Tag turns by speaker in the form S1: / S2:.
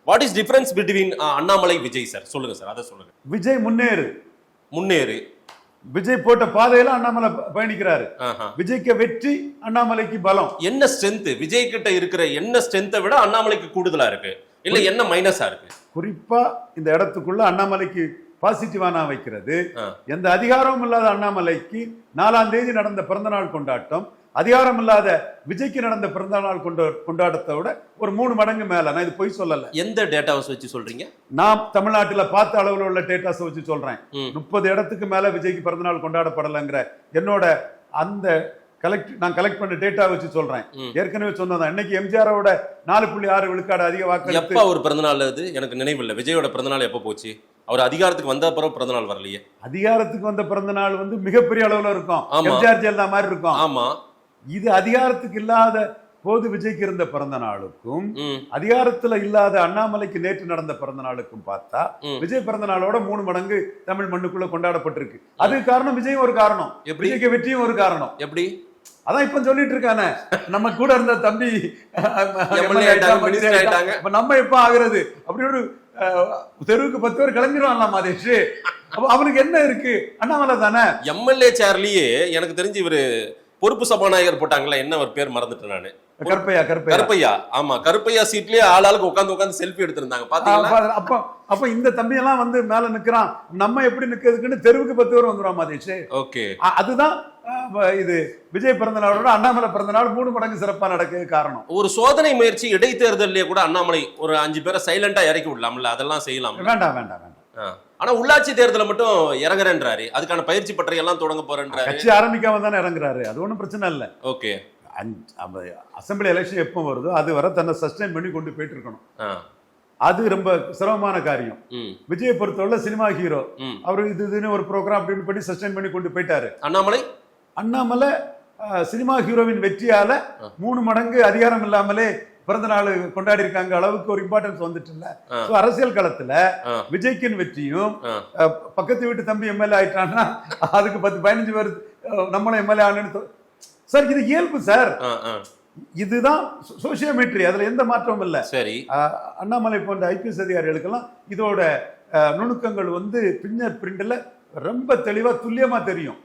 S1: What is difference between Annamalai Vijay sir? சொல்லுங்க sir, அதை சொல்லுங்க.
S2: விஜய் முன்னேறு
S1: முன்னேறு.
S2: விஜய் போட்ட பாதையில அண்ணாமலை பயணிக்கிறாரு. விஜய்க்கு வெற்றி, அண்ணாமலைக்கு பலம்.
S1: என்ன ஸ்ட்ரென்த் விஜய் கிட்ட இருக்கிற? என்ன ஸ்ட்ரென்த்தை விட அண்ணாமலைக்கு கூடுதலா இருக்கு? இல்ல என்ன மைனஸா இருக்கு?
S2: குறிப்பா இந்த இடத்துக்குள்ள அண்ணாமலைக்கு பாசிட்டிவானா வைக்கிறது, எந்த அதிகாரமும் இல்லாத அண்ணாமலைக்கு 4ஆம் தேதி நடந்த பிறந்தநாள் கொண்டாட்டம் அதிகாரம் இல்லாத விஜய்க்கு நடந்த பிறந்தநாள் கொண்டாட்டத்தை விட ஒரு 3 மடங்கு மேல. நான் இது பொய் சொல்லல.
S1: எந்த டேட்டாவை வச்சு சொல்றீங்க?
S2: நான் தமிழ்நாட்டில் பார்த்த அளவுல உள்ள டேட்டாஸ் வச்சு சொல்றேன். 30 இடத்துக்கு மேல விஜய்க்கு பிறந்தநாள் கொண்டாடப்படலைங்கிற என்னோட அந்த நான் கலெக்ட் பண்ண டேட்டா வச்சு சொல்றேன். ஏற்கனவே சொன்னதான், இன்னைக்கு எம்ஜிஆரோட 4.6 விழுக்காடு அதிக வாக்கு.
S1: எப்ப ஒரு பிறந்தநாள் அது எனக்கு நினைவில்லை. விஜயோட பிறந்தநாள் எப்ப போச்சு? அவர் அதிகாரத்துக்கு வந்த பிறகு பிறந்தநாள் வரலையே.
S2: அதிகாரத்துக்கு வந்த பிறந்தநாள் மிகப்பெரிய அளவுல இருக்கும், எம்ஜிஆர் ஜெயலலிதா மாதிரி இருக்கும்.
S1: ஆமா,
S2: இது அதிகாரத்துக்கு இல்லாத போது விஜய்க்கு இருந்த பிறந்த நாளுக்கும் அதிகாரத்துல இல்லாத அண்ணாமலைக்கு நேற்று நடந்த பிறந்த நாளுக்கும் பார்த்தா விஜய் பிறந்த நாளோட 3 மடங்கு தமிழ் மண்ணுக்குள்ள கொண்டாடப்பட்டிருக்கு. அதுக்கு காரணம் விஜய் ஒரு காரணம், விஜய்க்கு வெற்றியும் ஒரு காரணம். எப்படி? அதான் இப்ப சொல்லிட்டு இருக்கானே, நம்ம கூட இருந்த தம்பி நம்ம எப்ப ஆகுறது அப்படி ஒரு தெருவுக்கு 10 பேர் கிளம்பிடுவான்ல மாதேஷ். அவனுக்கு என்ன இருக்கு? அண்ணாமலை தானே
S1: எம்எல்ஏ சேர்லயே. எனக்கு தெரிஞ்சு இவரு பொறுப்பு சபாநாயகர் போட்டாங்களா, என்ன ஒரு பேர் மறந்துட்டேன் நானு. கருப்பையா. ஆமா, கருப்பையா சீட்லயே ஆளாளுக்கு உட்காந்து செல்ஃபி எடுத்திருந்தாங்க பாத்தீங்களா?
S2: அப்ப இந்த தம்பி எல்லாம் மேல நிக்கிறான், நம்ம எப்படி நிக்கிறதுக்குன்னு தெருவுக்கு 10 பேர் வந்துருவான் மாதேஷ்.
S1: ஓகே,
S2: அதுதான் இது விஜய் பிறந்த நாளோட அண்ணாமலை பிறந்த நாள் 3 மடங்கு சிறப்பா நடக்க காரணம்.
S1: ஒரு சோதனை முயற்சி இடைத்தேர்தலே கூட அண்ணாமலை ஒரு 5 பேரை சைலண்டா இறக்கி விடலாம்ல, அதெல்லாம் செய்யலாம்.
S2: வேண்டாம் வேண்டாம் வேண்டாம்.
S1: ஆனா உள்ளாட்சி தேர்தல மட்டும் இறங்குறேன்றாரு, அதுக்கான பயிற்சி பட்டறை எல்லாம் தொடங்க போறேன்றாரு.
S2: கட்சி ஆரம்பிக்காம தானே இறங்குறாரு, அது ஒண்ணும் பிரச்சனை இல்ல.
S1: ஓகே,
S2: அசம்பிளி எலெக்ஷன் எப்போ வருதோ அது வரை தன்னை சஸ்டைன் பண்ணி கொண்டு போயிட்டு இருக்கணும். அது ரொம்ப சிரமமான காரியம். விஜய் பொறுத்தவரை சினிமா ஹீரோ, அவரு இதுன்னு ஒரு ப்ரோக்ராம் அப்படின்னு பண்ணி சஸ்டைன் பண்ணி கொண்டு போயிட்டாரு. அண்ணாமலை சினிமா ஹீரோவின் வெற்றியால 3 மடங்கு அதிகாரம் இல்லாமலே பிறந்த நாள் கொண்டாடி இருக்காங்க அளவுக்கு ஒரு இம்பார்ட்டன்ஸ் வந்துட்டு இல்ல. அரசியல் களத்துல விஜய்க்கின் வெற்றியும் பக்கத்து வீட்டு தம்பி எம்எல்ஏ ஆயிட்டான்னா அதுக்கு 10-15 பேர் நம்மளும் எம்எல்ஏ ஆனு சார், இது இயல்பு சார். இதுதான் சோசியோமெட்ரி, அதுல எந்த மாற்றமும் இல்ல. சரி, அண்ணாமலை போன்ற ஐபிஎஸ் அதிகாரிகளுக்கெல்லாம் இதோட நுணுக்கங்கள் பின்னர் பிரிண்ட்ல ரொம்ப தெளிவா துல்லியமா தெரியும்.